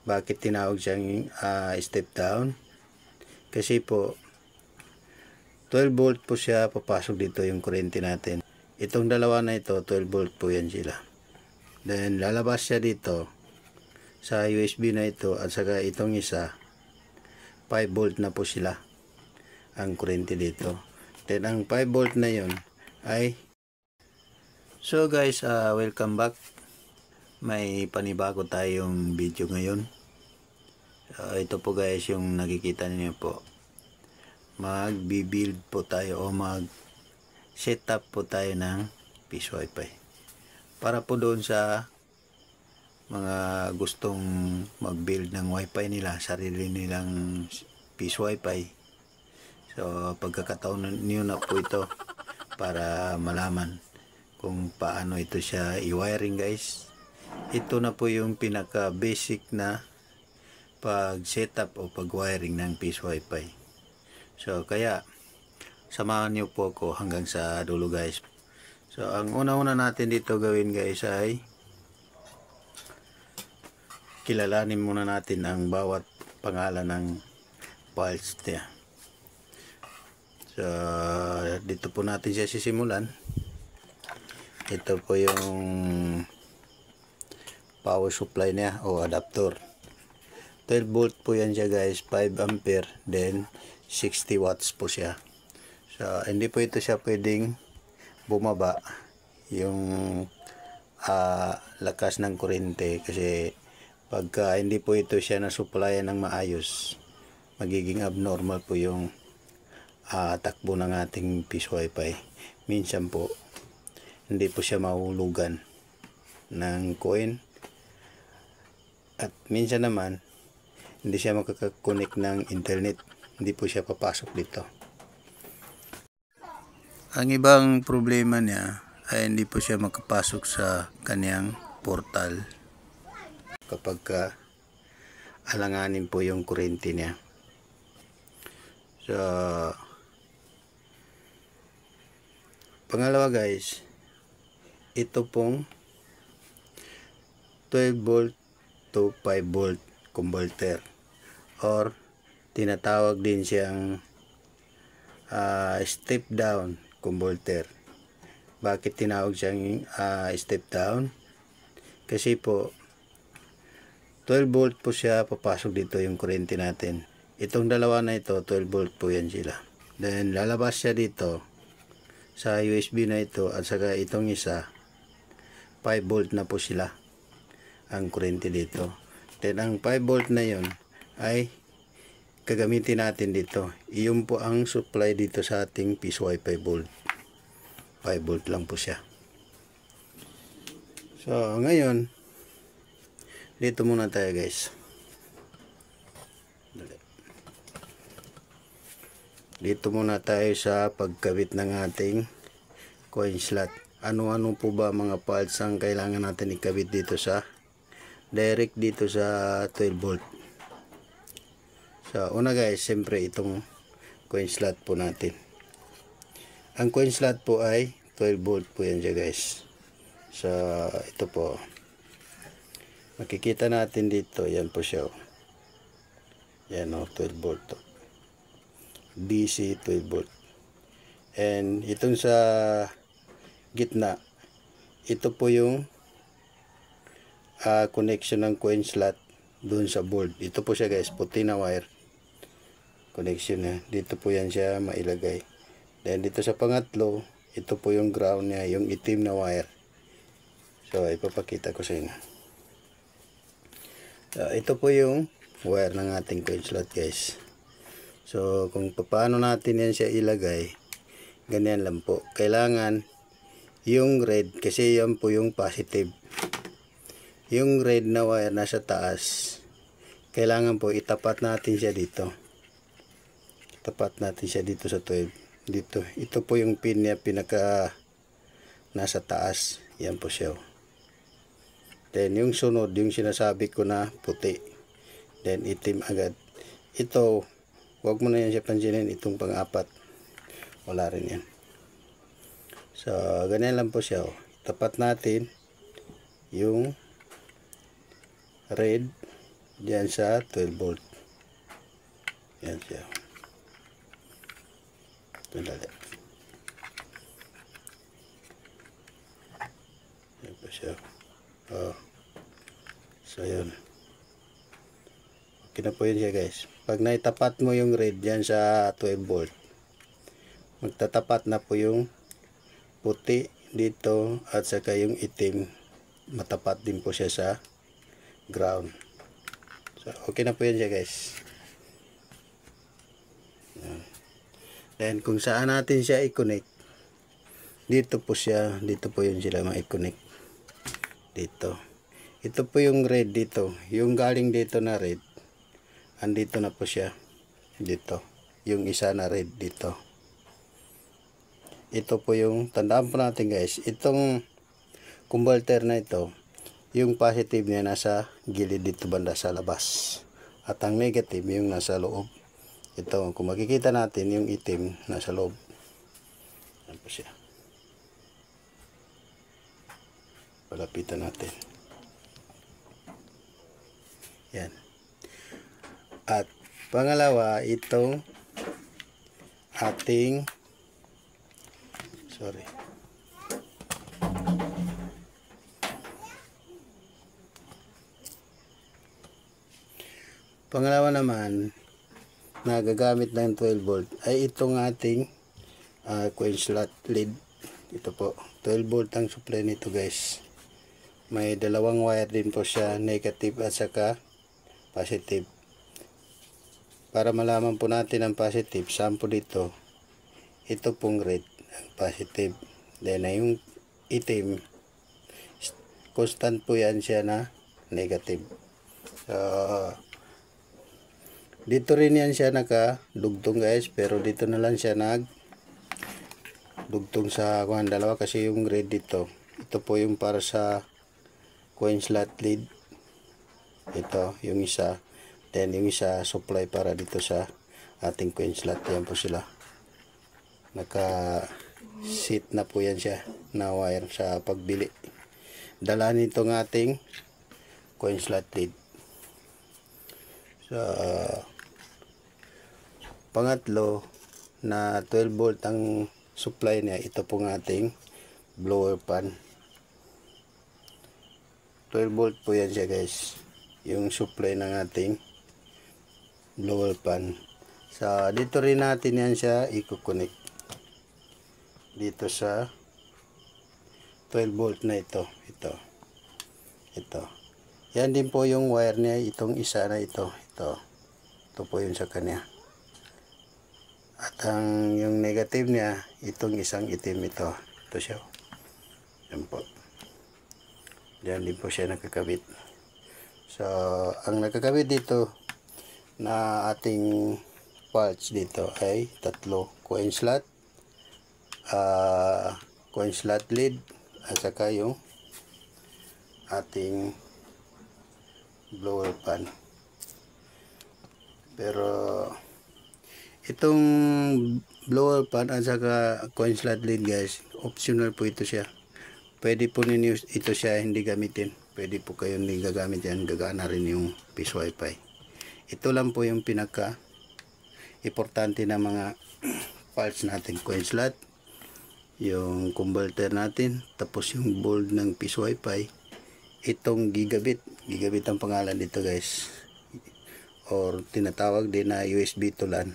Bakit tinawag siyang step down? Kasi po 12 volt po siya, papasok dito yung kuryente natin. Itong dalawa na ito 12 volt po yan sila. Then lalabas siya dito sa USB na ito, at saka itong isa 5 volt na po sila ang kuryente dito. Then ang 5 volt na yon ay so guys, welcome back. May panibago tayong video ngayon. Ito po guys yung nakikita niyo po. Magbi-build po tayo o mag-setup po tayo ng Peace Wi-Fi. Para po doon sa mga gustong mag-build ng Wi-Fi nila, sarili nilang Peace Wi-Fi. So pagkakataon niyo na po ito para malaman kung paano ito siya i-wiring guys. Ito na po yung pinaka basic na pag setup o pag wiring ng Peace Wi-Fi. So kaya samahan niyo po ako hanggang sa dulo guys. So ang una-una natin dito gawin guys ay kilalanin muna natin ang bawat pangalan ng files niya. So dito po natin siya sisimulan. Ito po yung power supply niya o adapter. 12 volt po yan siya guys, 5 ampere, then 60 watts po siya. So hindi po ito siya pwedeng bumaba yung lakas ng kuryente, kasi pagka hindi po ito siya na-supplyan ng maayos, magiging abnormal po yung takbo ng ating Peace Wi-Fi. Minsan po hindi po siya mahulugan ng coin, at minsan naman hindi siya makakakonek ng internet, hindi po siya papasok dito. Ang ibang problema niya ay hindi po siya makapasok sa kaniyang portal kapag alanganin po yung kuryente niya. So pangalawa guys, ito pong 12 volt to 5 volt converter, or tinatawag din siyang step down converter. Bakit tinawag siyang step down? Kasi po 12 volt po siya, papasok dito yung kuryente natin. Itong dalawa na ito 12 volt po yan sila. Then lalabas siya dito sa USB na ito, at saka itong isa 5 volt na po sila ang kuryente dito. Then ang 5 volt na yon ay gagamitin natin dito. Iyon po ang supply dito sa ating Peace Wi-Fi board. 5 volt lang po siya. So ngayon dito muna tayo guys. Dito muna tayo sa pagkabit ng ating coin slot. Ano-ano po ba mga parts ang kailangan natin ikabit dito sa direct dito sa 12 volt. So una guys, siyempre itong coin slot po natin. Ang coin slot po ay 12 volt po yan siya guys. So ito po, makikita natin dito, yan po siya. Yan o, 12 volt to. DC 12 volt. And itong sa gitna, ito po yung connection ng coin slot dun sa board. Ito po siya guys, puti na wire connection na. Dito po yan siya mailagay. Then dito sa pangatlo, ito po yung ground niya, yung itim na wire. So ipapakita ko sa inyo. Ito po yung wire ng ating coin slot guys. So kung paano natin yan siya ilagay, ganyan lang po. Kailangan yung red, kasi yan po yung positive. Yung red na wire nasa taas, kailangan po itapat natin siya dito. Tapat natin siya dito sa 12. Dito. Ito po yung pin niya, pinaka nasa taas. Yan po siya. Then yung sunod, yung sinasabi ko na puti. Then itim agad. Ito, wag mo na yan siya pansinin. Itong pang-apat, wala rin yan. So ganyan lang po siya. Tapat natin yung red, Diyan sa 12 volt. Yan siya. Sandali. Yan pa siya. Oh. So yun. Okay na po yun siya guys. Pag naitapat mo yung red dyan sa 12 volt, magtatapat na po yung puti dito at saka yung itim. Matapat din po siya sa ground. So okay na po yun siya guys. Then kung saan natin siya i-connect, dito po siya, dito po yun sila ma-connect. Dito. Ito po yung red dito. Yung galing dito na red, andito na po siya. Dito. Yung isa na red dito. Ito po yung, tandaan po natin guys, itong converter na ito, yung positive niya nasa gilid dito banda sa labas. At ang negative yung nasa loob. Ito, kung makikita natin yung itim nasa loob. Yan po siya. Palapitan natin. Yan. At pangalawa, itong ating pangalawa naman na gagamit ng 12 volt ay itong ating coin slot lead. Ito po, 12 volt ang supply nito guys. May dalawang wire din po siya, negative at saka positive. Para malaman po natin ang positive, sample dito, ito pong red, ang positive. Then yung itim, constant po yan siya na negative. So, dito rin yan siya nakadugtong guys, pero dito na lang siya nagdugtong sa dalawa kasi yung red dito. Ito po yung para sa coin slot lead. Ito yung isa. Then yung isa supply para dito sa ating coin slot. Yan po sila. Naka-sit na po yan siya na wire sa pagbili. Dala nitong ating coin slot lead. So, pangatlo na 12 volt ang supply niya, ito pong ating blower pan. 12 volt po yan siya guys, yung supply ng ating blower pan. So dito rin natin yan siya i-connect dito sa 12 volt na ito. Ito yan din po yung wire niya, itong isa na ito po yun sa kanya. At ang yung negative niya, itong isang itim ito siya. Yan po. Diyan din po siya nakakabit. So, ang nakakabit dito na ating parts dito ay tatlo. Coin slot lead, at saka yung ating blower pan. Pero itong blower pan at saka coin slot lead guys, optional po ito siya. Pwede po ninyo ito siya hindi gamitin. Pwede po kayo hindi gagamit yan. Gagana rin yung piece wifi. Ito lang po yung pinaka importante na mga parts natin. Coin slot, yung converter natin, tapos yung board ng piece wifi. Itong gigabit ang pangalan dito guys, or tinatawag din na USB to LAN.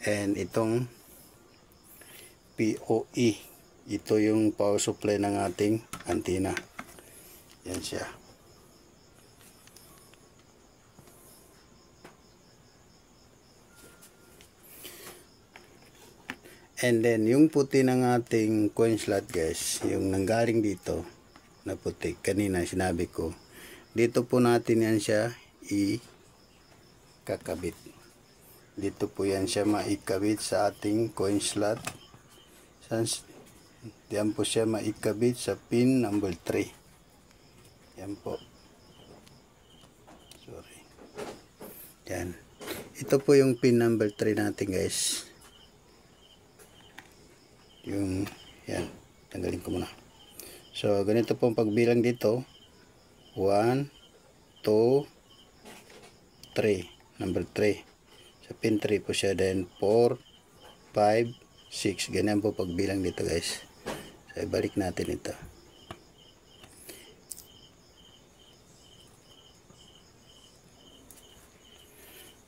And itong PoE, ito yung power supply ng ating antenna. Yan siya. And then yung puti ng ating coin slot guys, yung nanggaling dito na puti, kanina sinabi ko, dito po natin yan siya kakabit. Dito po yan siya maikabit sa ating coin slot. Diyan po siya maikabit sa pin number 3. Yan po. Sorry. Yan. Ito po yung pin number 3 natin guys. Yung, yan. Tanggalin ko muna. So, ganito po ang pagbilang dito. 1, 2, 3, number 3. Sa pin 3 po siya, then 4, 5, 6. Ganyan po pagbilang dito guys. So ibalik natin ito.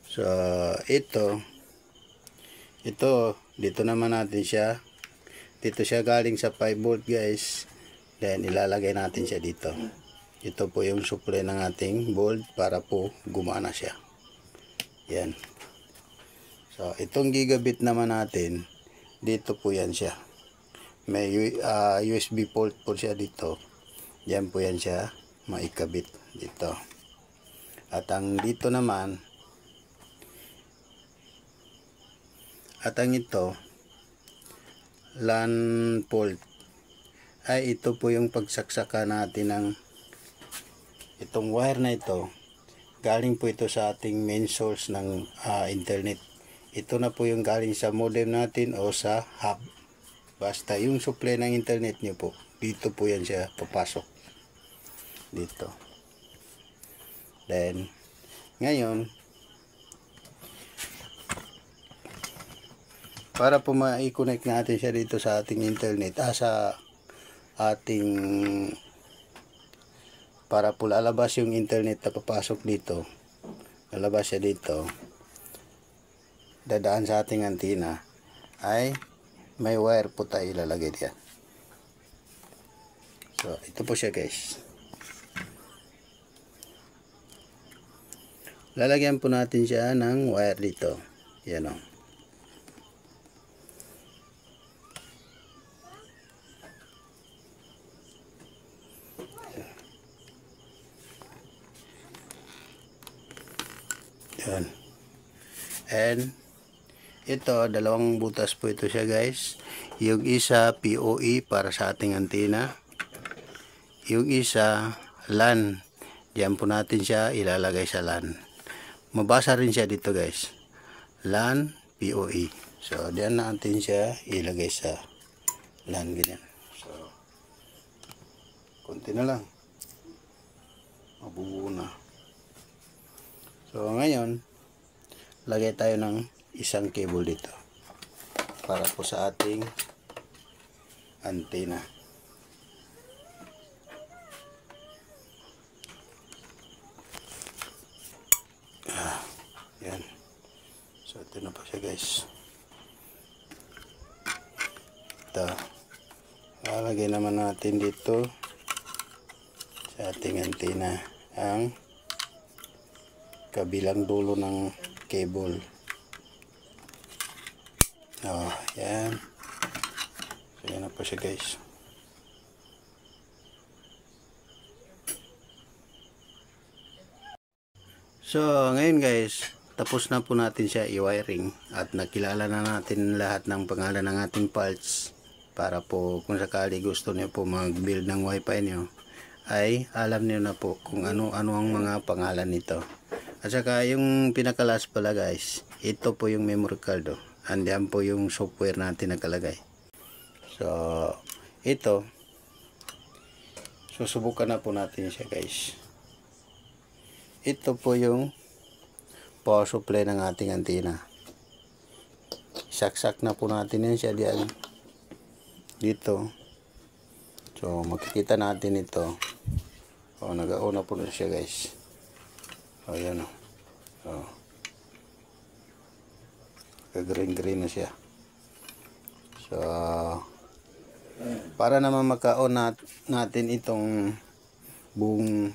So ito dito naman natin siya. Dito siya galing sa 5 volt guys. Then ilalagay natin siya dito. Ito po yung supply ng ating bulb para po gumana siya. Yan. So itong gigabit naman natin, dito po yan siya. May USB port po siya dito. Yan po yan siya maikabit dito. At ang dito naman, at ang ito, LAN port, ay ito po yung pagsaksakan natin ng itong wire na ito. Galing po ito sa ating main source ng internet. Ito na po yung galing sa modem natin o sa hub. Basta yung supply ng internet nyo po, dito po yan siya papasok. Dito. Then, ngayon, para po ma-connect natin siya dito sa ating internet, sa ating, para po lalabas yung internet na papasok dito, lalabas siya dito, dadaan sa ating antenna, ay may wire po tayo ilalagay diyan. So ito po siya guys. Lalagyan po natin siya ng wire dito. Yan o. Yan. And ito, dalawang butas po ito siya guys. Yung isa PoE para sa ating antena. Yung isa LAN. Diyan po natin siya ilalagay sa LAN. Mabasa rin siya dito guys. LAN PoE. So diyan natin siya ilagay sa LAN ganyan. So konti na lang. Mabubuo na. So ngayon, lagay tayo ng isang cable dito para po sa ating antena. Yan. So ito na po siya guys. Ito. Lalagay naman natin dito sa ating antena ang kabilang dulo ng cable. Yan. So yan na po siya guys. So ngayon guys, tapos na po natin siya i-wiring at nakilala na natin lahat ng pangalan ng ating parts para po kung sakali gusto niyo po mag-build ng wifi niyo ay alam niyo na po kung ano-ano ang mga pangalan nito. At saka yung pinakalas pala guys, ito po yung memory card oh. Andiyan po yung software natin nakalagay. So ito, susubukan na po natin siya guys. Ito po yung power supply ng ating antena. Saksak na po natin yan siya diyan. Dito. So makikita natin ito. Nag-on na po na siya guys. Ayan o. Green na siya. So para naman maka-on natin itong buong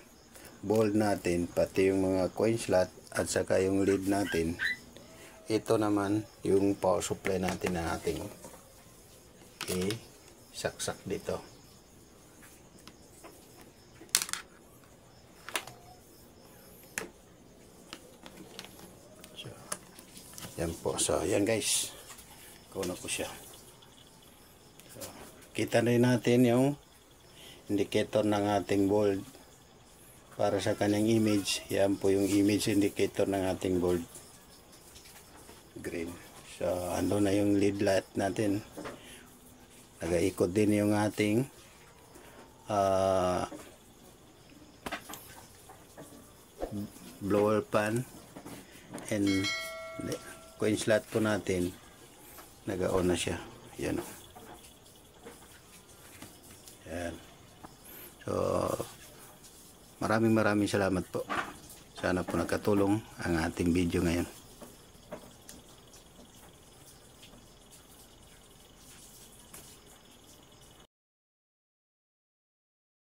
board natin, pati yung mga coin slot at saka yung lead natin, ito naman yung power supply natin na ating saksak dito. Yan po. So, yan guys. Ikaw na po siya. So, kita rin natin yung indicator ng ating board para sa kanyang image. Yan po yung image indicator ng ating board. Green. So, ando na yung lead light natin. Nag-iikot din yung ating blower pan and coin slot po natin nag-on na siya. Yan o. Yan. So maraming salamat po. Sana po nakatulong ang ating video ngayon.